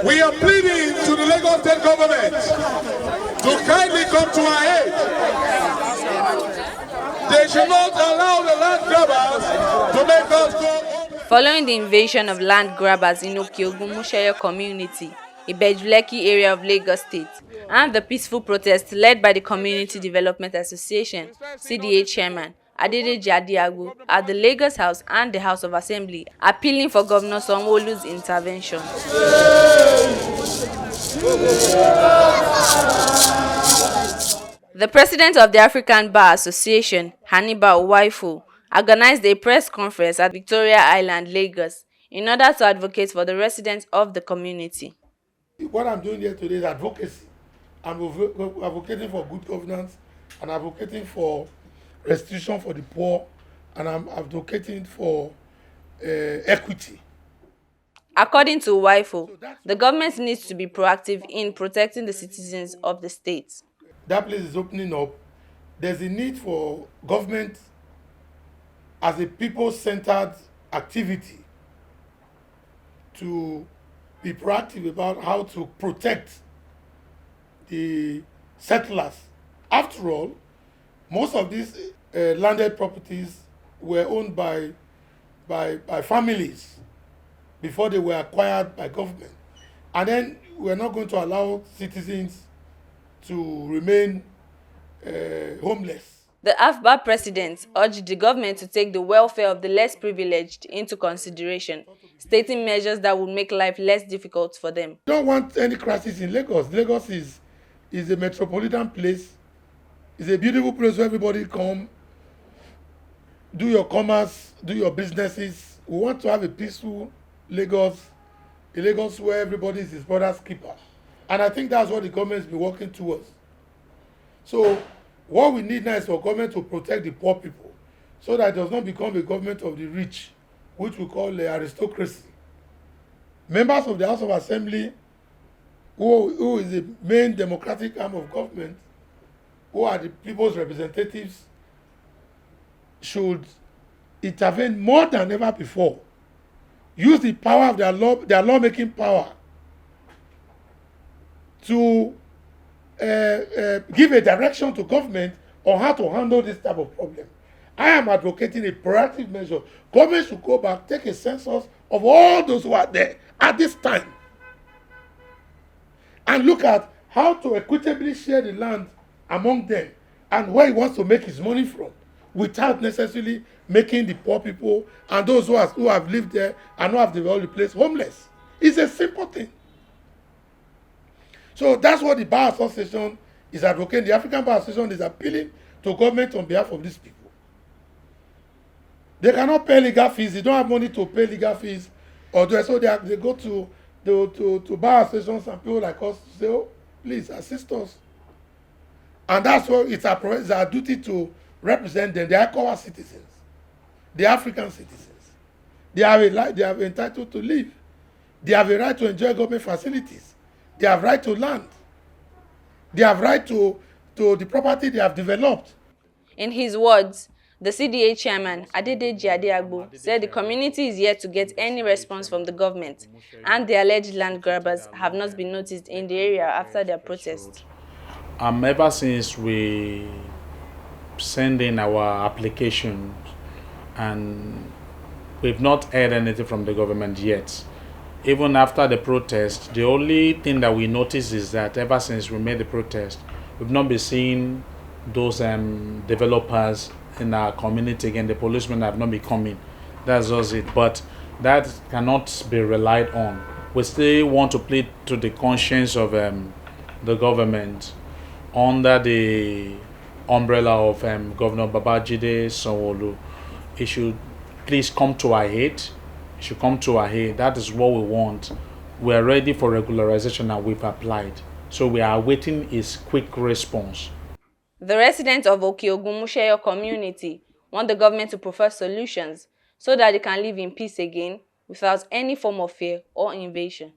We are pleading to the Lagos State government to kindly come to our aid. They should not allow the land grabbers to make us go. Following the invasion of land grabbers in Ogun-Museyo community, Ibeju-Lekki area of Lagos State, and the peaceful protest led by the Community Development Association, CDA chairman, Adedeji at the Lagos House and the House of Assembly, appealing for Governor Sanwo-Olu's intervention. The president of the African Bar Association, Hannibal Uwaifo, organized a press conference at Victoria Island, Lagos, in order to advocate for the residents of the community. What I'm doing here today is advocacy. I'm advocating for good governance, and advocating for restitution for the poor, and I'm advocating for equity. According to Uwaifo, the government needs to be proactive in protecting the citizens of the state. That place is opening up. There's a need for government as a people-centered activity to be proactive about how to protect the settlers. After all, most of these landed properties were owned by families before they were acquired by government. And then we're not going to allow citizens to remain homeless. The AFBA president urged the government to take the welfare of the less privileged into consideration, stating measures that would make life less difficult for them. We don't want any crisis in Lagos. Lagos is a metropolitan place. It's a beautiful place where everybody come, do your commerce, do your businesses. We want to have a peaceful Lagos, a Lagos where everybody is his brother's keeper. And I think that's what the government has been working towards. So what we need now is for government to protect the poor people, so that it does not become a government of the rich, which we call the aristocracy. Members of the House of Assembly, who is the main democratic arm of government, who are the people's representatives, should intervene more than ever before. Use the power of their lawmaking power to give a direction to government on how to handle this type of problem. I am advocating a proactive measure. Government should go back, take a census of all those who are there at this time, and look at how to equitably share the land among them and where he wants to make his money from, without necessarily making the poor people and those who have lived there and who have developed the place homeless. It's a simple thing. So that's what the Bar Association is advocating. The African Bar Association is appealing to government on behalf of these people. They cannot pay legal fees. They don't have money to pay legal fees. So they go to Bar Associations and people like us to say, oh, please assist us. And that's why it's our duty to represent them. They are our citizens. They are African citizens. They are entitled to live. They have a right to enjoy government facilities. They have right to land. They have right to the property they have developed. In his words, the CDA chairman, Adedeji said the community is yet to get any response from the government, and the alleged land grabbers have not been noticed in the area after their protest. Ever since we send in our applications, and we've not heard anything from the government yet. Even after the protest, the only thing that we notice is that ever since we made the protest, we've not been seeing those developers in our community again. The policemen have not been coming. That's just it. But that cannot be relied on. We still want to plead to the conscience of the government under the umbrella of Governor Babajide Sanwo-Olu. It should please come to our aid. It should come to our aid. That is what we want. We are ready for regularization and we've applied. So we are awaiting his quick response. The residents of Ogun-Museyo community want the government to prefer solutions so that they can live in peace again without any form of fear or invasion.